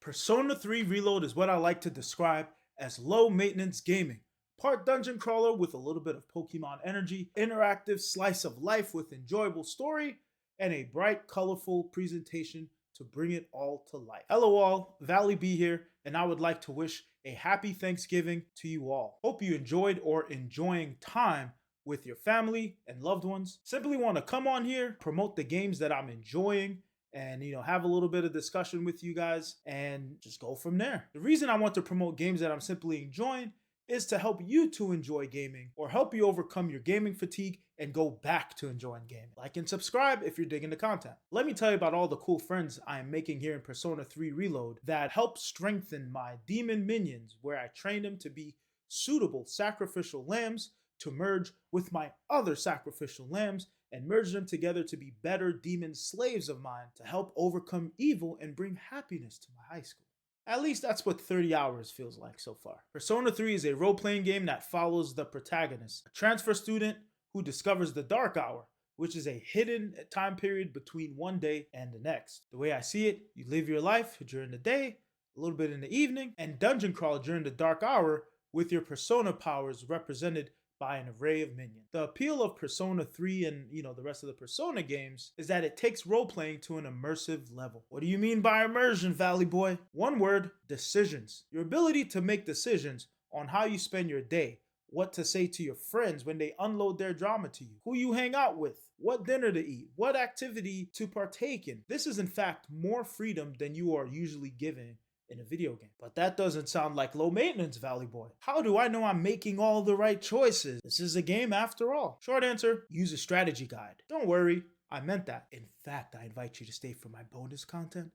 Persona 3 Reload is what I like to describe as low maintenance gaming. Part dungeon crawler with a little bit of Pokemon energy, interactive slice of life with enjoyable story, and a bright, colorful presentation to bring it all to life. Hello, all. Valley B here, and I would like to wish a happy Thanksgiving to you all. Hope you enjoyed or enjoying time with your family and loved ones. Simply want to come on here, promote the games that I'm enjoying, and have a little bit of discussion with you guys and just go from there. The reason I want to promote games that I'm simply enjoying is to help you to enjoy gaming or help you overcome your gaming fatigue and go back to enjoying gaming. Like and subscribe if you're digging the content. Let me tell you about all the cool friends I am making here in Persona 3 Reload that help strengthen my demon minions, where I train them to be suitable sacrificial lambs to merge with my other sacrificial lambs and merge them together to be better demon slaves of mine to help overcome evil and bring happiness to my high school. At least that's what 30 hours feels like so far. Persona 3 is a role-playing game that follows the protagonist, a transfer student who discovers the Dark Hour, which is a hidden time period between one day and the next. The way I see it, you live your life during the day, a little bit in the evening, and dungeon crawl during the Dark Hour with your persona powers represented by an array of minions. The appeal of Persona 3 and the rest of the Persona games is that it takes role-playing to an immersive level. What do you mean by immersion, Valley Boy? One word: decisions. Your ability to make decisions on how you spend your day, what to say to your friends when they unload their drama to you, who you hang out with, what dinner to eat, what activity to partake in. This is in fact more freedom than you are usually given in a video game. But that doesn't sound like low maintenance, Valley Boy. How do I know I'm making all the right choices? This is a game after all. Short answer: use a strategy guide. Don't worry, I meant that. In fact, I invite you to stay for my bonus content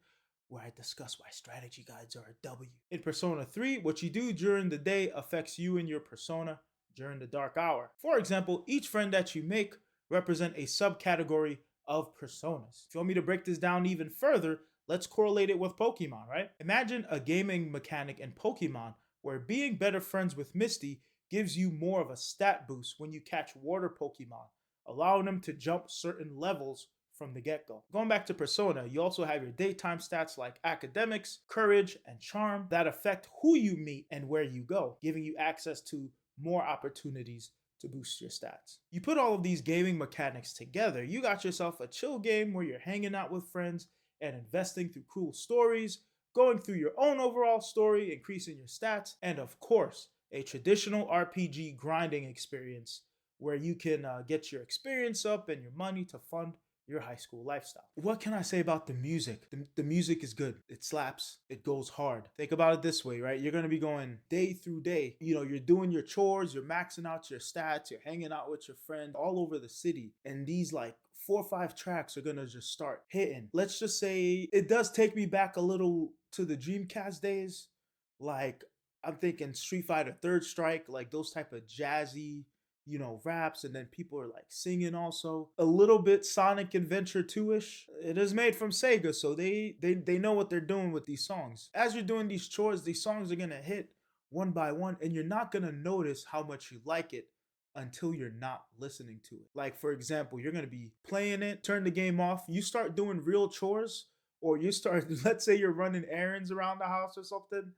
where I discuss why strategy guides are a W. In Persona 3, what you do during the day affects you and your persona during the Dark Hour. For example, each friend that you make represent a subcategory of personas. If you want me to break this down even further, let's correlate it with Pokemon, right? Imagine a gaming mechanic in Pokemon where being better friends with Misty gives you more of a stat boost when you catch water Pokemon, allowing them to jump certain levels from the get-go. Going back to Persona, you also have your daytime stats like academics, courage, and charm that affect who you meet and where you go, giving you access to more opportunities to boost your stats. You put all of these gaming mechanics together, you got yourself a chill game where you're hanging out with friends and investing through cool stories, going through your own overall story, increasing your stats, and of course, a traditional RPG grinding experience where you can get your experience up and your money to fund your high school lifestyle. What can I say about the music? The music is good. It slaps. It goes hard. Think about it this way, right? You're going to be going day through day. You're doing your chores, you're maxing out your stats, you're hanging out with your friends all over the city. And these like 4 or 5 tracks are going to just start hitting. Let's just say it does take me back a little to the Dreamcast days. Like I'm thinking Street Fighter Third Strike, like those type of jazzy raps, and then people are like singing also. A little bit Sonic Adventure 2-ish. It is made from Sega, so they know what they're doing with these songs. As you're doing these chores, these songs are gonna hit one by one, and you're not gonna notice how much you like it until you're not listening to it. Like for example, you're gonna be playing it, turn the game off, you start doing real chores, or you start, let's say you're running errands around the house or something,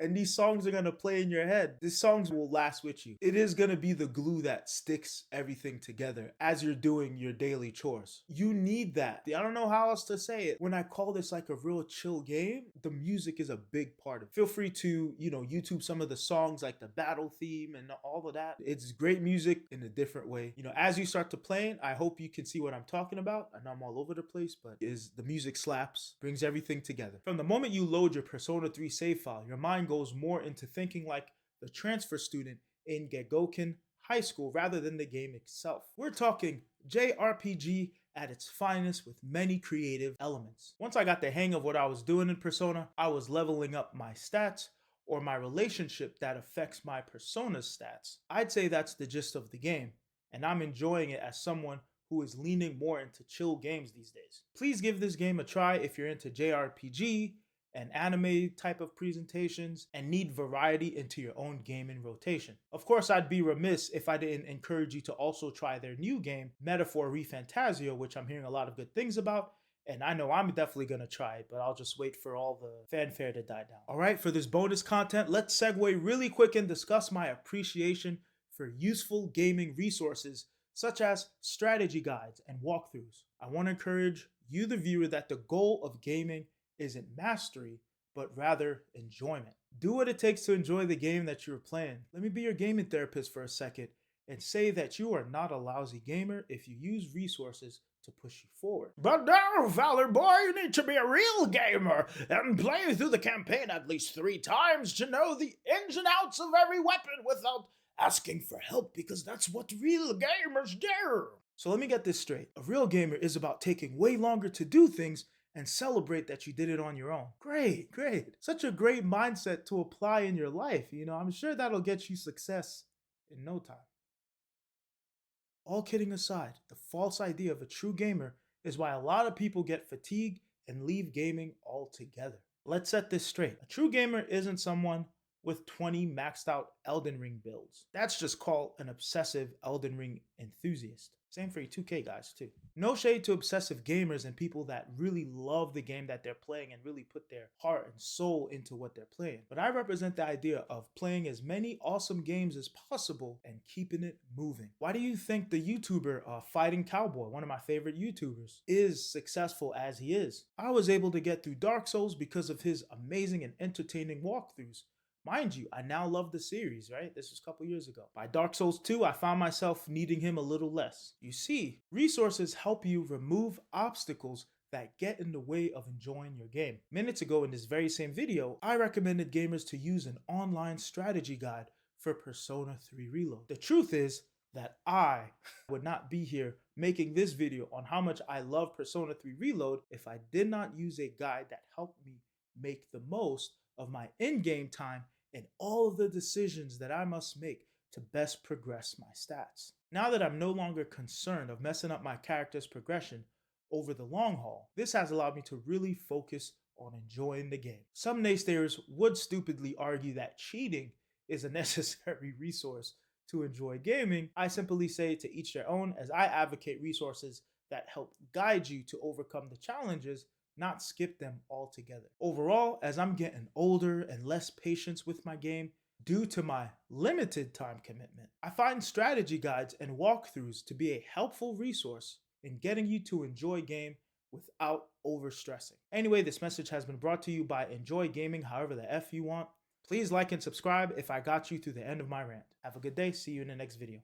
and these songs are gonna play in your head. These songs will last with you. It is gonna be the glue that sticks everything together as you're doing your daily chores. You need that. I don't know how else to say it. When I call this like a real chill game, the music is a big part of it. Feel free to, YouTube some of the songs like the battle theme and all of that. It's great music in a different way. As you start to play it, I hope you can see what I'm talking about. I know I'm all over the place, but the music slaps, brings everything together. From the moment you load your Persona 3 save file, your mind goes more into thinking like the transfer student in Gegoken High School rather than the game itself. We're talking JRPG at its finest with many creative elements. Once I got the hang of what I was doing in Persona, I was leveling up my stats or my relationship that affects my Persona's stats. I'd say that's the gist of the game, and I'm enjoying it as someone who is leaning more into chill games these days. Please give this game a try if you're into JRPG and anime type of presentations and need variety into your own gaming rotation. Of course, I'd be remiss if I didn't encourage you to also try their new game, Metaphor ReFantazio, which I'm hearing a lot of good things about, And I know I'm definitely gonna try it, but I'll just wait for all the fanfare to die down. All right, for this bonus content, let's segue really quick and discuss my appreciation for useful gaming resources such as strategy guides and walkthroughs. I want to encourage you, the viewer, that the goal of gaming isn't mastery, but rather enjoyment. Do what it takes to enjoy the game that you're playing. Let me be your gaming therapist for a second and say that you are not a lousy gamer if you use resources to push you forward. But no, Valor Boy, you need to be a real gamer and play through the campaign at least 3 times to know the ins and outs of every weapon without asking for help, because that's what real gamers do. So let me get this straight. A real gamer is about taking way longer to do things and celebrate that you did it on your own. Great, great. Such a great mindset to apply in your life. I'm sure that'll get you success in no time. All kidding aside, the false idea of a true gamer is why a lot of people get fatigued and leave gaming altogether. Let's set this straight. A true gamer isn't someone with 20 maxed out Elden Ring builds. That's just called an obsessive Elden Ring enthusiast. Same for you 2K guys too. No shade to obsessive gamers and people that really love the game that they're playing and really put their heart and soul into what they're playing. But I represent the idea of playing as many awesome games as possible and keeping it moving. Why do you think the YouTuber Fighting Cowboy, one of my favorite YouTubers, is successful as he is? I was able to get through Dark Souls because of his amazing and entertaining walkthroughs. Mind you, I now love the series, right? This was a couple years ago. By Dark Souls 2, I found myself needing him a little less. You see, resources help you remove obstacles that get in the way of enjoying your game. Minutes ago in this very same video, I recommended gamers to use an online strategy guide for Persona 3 Reload. The truth is that I would not be here making this video on how much I love Persona 3 Reload if I did not use a guide that helped me make the most of my in-game time and all of the decisions that I must make to best progress my stats. Now that I'm no longer concerned of messing up my character's progression over the long haul, this has allowed me to really focus on enjoying the game. Some naysayers would stupidly argue that cheating is a necessary resource to enjoy gaming. I simply say to each their own, as I advocate resources that help guide you to overcome the challenges, not skip them altogether. Overall, as I'm getting older and less patience with my game due to my limited time commitment, I find strategy guides and walkthroughs to be a helpful resource in getting you to enjoy game without overstressing. Anyway, this message has been brought to you by Enjoy Gaming however the F you want. Please like and subscribe if I got you through the end of my rant. Have a good day. See you in the next video.